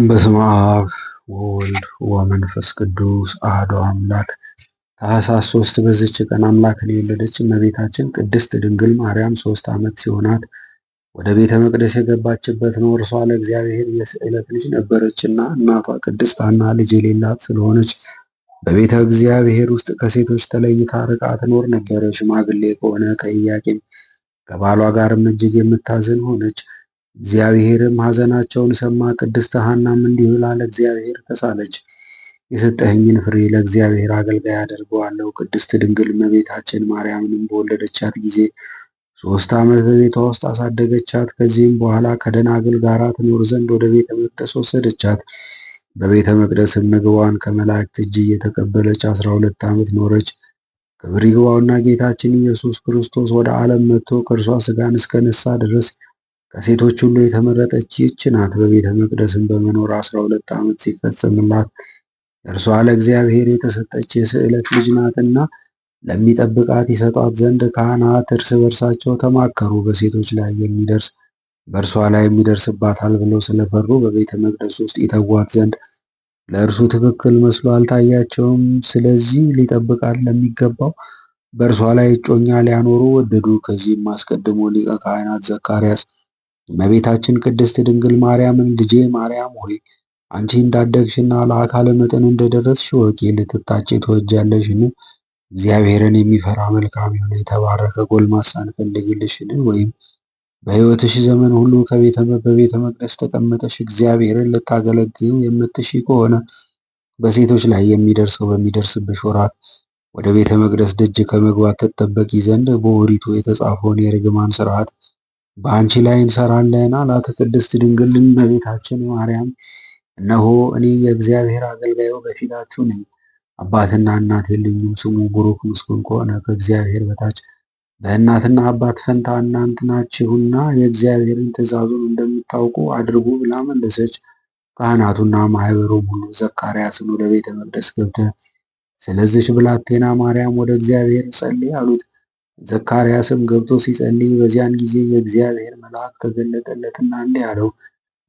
በስመ አብ ወወልድ ወመንፈስ ቅዱስ አሐዱ አምላክ። ታኅሳስ 3 በዚች ቀን አምላክን የወለደች እመቤታችን ቅድስት ድንግል ማርያም 3 ዓመት ሲሆናት ወደ ቤተ መቅደስ የገባችበት ነው። እርሷ ለእግዚአብሔር የስዕለት ልጅ ነበረችና እናቷ ቅድስት ሐና ልጅ የሌላት ስለሆነች በቤተ እግዚአብሔር ውስጥ ከሴቶች ተለይታ ርቃ ትኖር ነበር። ሽማግሌ ከሆነ ከኢያቄም ከባሏ ጋርም እጅግ የምታዝን ሆነች። እግዚአብሔርም ሐዘናቸውን ሰማ። ቅድስት ሐናም እንዲህ ብላ ለእግዚአብሔር ተሳለች። የሰጠኸኝን ፍሬ ለእግዚአብሔር አገልጋይ አደርገዋለሁ። ቅድስት ድንግል እመቤታችን ማርያምንም በወለደቻት ጊዜ 3 ዓመት በቤቷ ውስጥ አሳደገቻት። ከዚህም በኋላ ከደናግል ጋር ትኖር ዘንድ ወደ ቤተ መቅደስ ወሰደቻት። በቤተ መቅደስም ምግቧን ከመላእክት እጅ እየተቀበለች 12 ዓመት ኖረች። ክብር ይግባውና ጌታችን ኢየሱስ ክርስቶስ ወደ ዓለም መጥቶ ከእርሷ ሥጋን እስከነሳ ድረስ ከሴቶች ሁሉ የተመረጠች ይህች ናት። በቤተ መቅደስም በመኖር 12 ዓመት ሲፈጸምላት እርሷ ለእግዚአብሔር የተሰጠች የስዕለት ልጅ ናትና ለሚጠብቃት ይሰጧት ዘንድ ካህናት እርስ በርሳቸው ተማከሩ። በሴቶች ላይ የሚደርስ በእርሷ ላይ የሚደርስባታል ብለው ስለፈሩ በቤተ መቅደስ ውስጥ ይተዋት ዘንድ ለእርሱ ትክክል መስሎ አልታያቸውም። ስለዚህ ሊጠብቃት ለሚገባው በእርሷ ላይ እጮኛ ሊያኖሩ ወደዱ። ከዚህም አስቀድሞ ሊቀ ካህናት ዘካርያስ እመቤታችን ቅድስት ድንግል ማርያምን ልጄ ማርያም ሆይ አንቺ እንዳደግሽና ለአካለ መጠን እንደደረስሽ ወቂ። ልትታጭ ትወጃለሽን? እግዚአብሔርን የሚፈራ መልካም የሆነ የተባረከ ጎልማሳን ፈልጊልሽን? ወይም በሕይወትሽ ዘመን ሁሉ በቤተ መቅደስ ተቀምጠሽ እግዚአብሔርን ልታገለግዩ የምትሺ ከሆነ በሴቶች ላይ የሚደርሰው በሚደርስብሽ ወራት ወደ ቤተ መቅደስ ደጅ ከመግባት ትጠበቂ ዘንድ በኦሪቱ የተጻፈውን የርግማን ሥርዓት በአንቺ ላይ እንሰራለን አላት። ቅድስት ድንግል እመቤታችን ማርያም እነሆ እኔ የእግዚአብሔር አገልጋዩ በፊታችሁ ነኝ። አባትና እናት የለኝም። ስሙ ቡሩክ ምስጉን ከሆነ ከእግዚአብሔር በታች በእናትና አባት ፈንታ እናንት ናችሁና የእግዚአብሔርን ትእዛዙን እንደምታውቁ አድርጉ ብላ መለሰች። ካህናቱና ማኅበሩም ሁሉ ዘካርያስን ወደ ቤተ መቅደስ ገብተህ ስለዚች ብላቴና ማርያም ወደ እግዚአብሔር ጸልይ አሉት። ዘካርያስም ገብቶ ሲጸልይ በዚያን ጊዜ የእግዚአብሔር መልአክ ተገለጠለትና እንዲህ አለው፣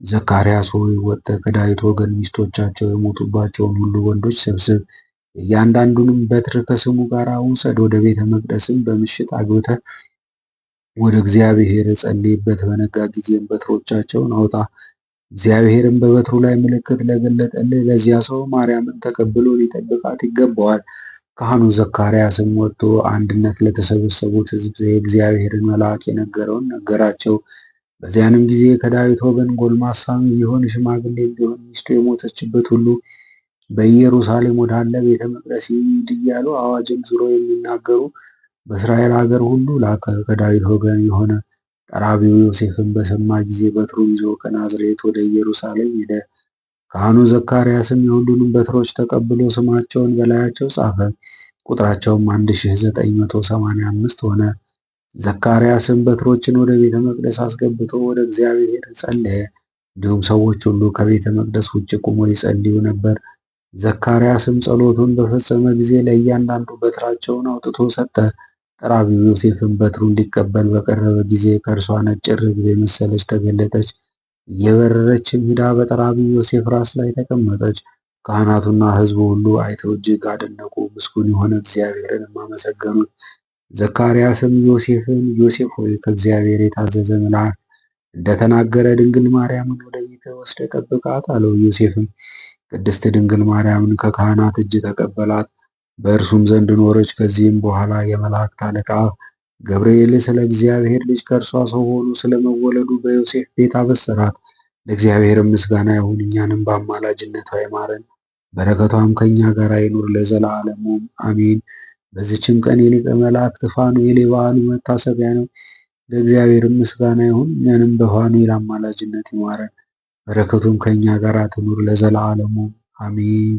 ዘካርያስ ሆይ ወጥተህ ከዳዊት ወገን ሚስቶቻቸው የሞቱባቸውን ሁሉ ወንዶች ሰብስብ፣ እያንዳንዱንም በትር ከስሙ ጋር ውሰድ። ወደ ቤተ መቅደስም በምሽት አግብተህ ወደ እግዚአብሔር ጸልይበት። በነጋ ጊዜም በትሮቻቸውን አውጣ። እግዚአብሔርም በበትሩ ላይ ምልክት ለገለጠልህ ለዚያ ሰው ማርያምን ተቀብሎ ሊጠብቃት ይገባዋል። ካህኑ ዘካርያስም ወጥቶ አንድነት ለተሰበሰቡት ሕዝብ የእግዚአብሔርን መልአክ የነገረውን ነገራቸው። በዚያንም ጊዜ ከዳዊት ወገን ጎልማሳም ቢሆን ሽማግሌም ቢሆን ሚስቱ የሞተችበት ሁሉ በኢየሩሳሌም ወዳለ ቤተ መቅደስ ይሂድ እያሉ አዋጅም ዙሮ የሚናገሩ በእስራኤል ሀገር ሁሉ ላከ። ከዳዊት ወገን የሆነ ጠራቢው ዮሴፍን በሰማ ጊዜ በትሩን ይዞ ከናዝሬት ወደ ኢየሩሳሌም ሄደ። ካህኑ ዘካርያስም የሁሉንም በትሮች ተቀብሎ ስማቸውን በላያቸው ጻፈ። ቁጥራቸውም 1985 ሆነ። ዘካርያስም በትሮችን ወደ ቤተ መቅደስ አስገብቶ ወደ እግዚአብሔር ጸለየ። እንዲሁም ሰዎች ሁሉ ከቤተ መቅደስ ውጭ ቆመው ይጸልዩ ነበር። ዘካርያስም ጸሎቱን በፈጸመ ጊዜ ለእያንዳንዱ በትራቸውን አውጥቶ ሰጠ። ጠራቢው ዮሴፍም በትሩን ሊቀበል በቀረበ ጊዜ ከእርሷ ነጭ ርግብ የመሰለች ተገለጠች። እየበረረችም ሂዳ በጠራቢው ዮሴፍ ራስ ላይ ተቀመጠች። ካህናቱና ሕዝቡ ሁሉ አይተው እጅግ አደነቁ፣ ምስጉን የሆነ እግዚአብሔርንም አመሰገኑት። ዘካርያስም ዮሴፍን ዮሴፍ ሆይ ከእግዚአብሔር የታዘዘ መልአክ እንደተናገረ ድንግል ማርያምን ወደ ቤትህ ወስደህ ጠብቃት አለው። ዮሴፍም ቅድስት ድንግል ማርያምን ከካህናት እጅ ተቀበላት፣ በእርሱም ዘንድ ኖረች። ከዚህም በኋላ የመላእክት አለቃ ገብርኤል ስለ እግዚአብሔር ልጅ ከእርሷ ሰው ሆኖ ስለመወለዱ በዮሴፍ ቤት አበሰራት። ለእግዚአብሔር ምስጋና ይሁን፣ እኛንም በአማላጅነቷ ይማረን፣ በረከቷም ከእኛ ጋር ይኑር ለዘላለሙ አሜን። በዚችም ቀን የሊቀ መላእክት ፋኑኤል የበዓሉ መታሰቢያ ነው። ለእግዚአብሔር ምስጋና ይሁን፣ እኛንም በፋኑኤል አማላጅነት ይማረን፣ በረከቱም ከእኛ ጋር ትኑር ለዘላለሙ አሜን።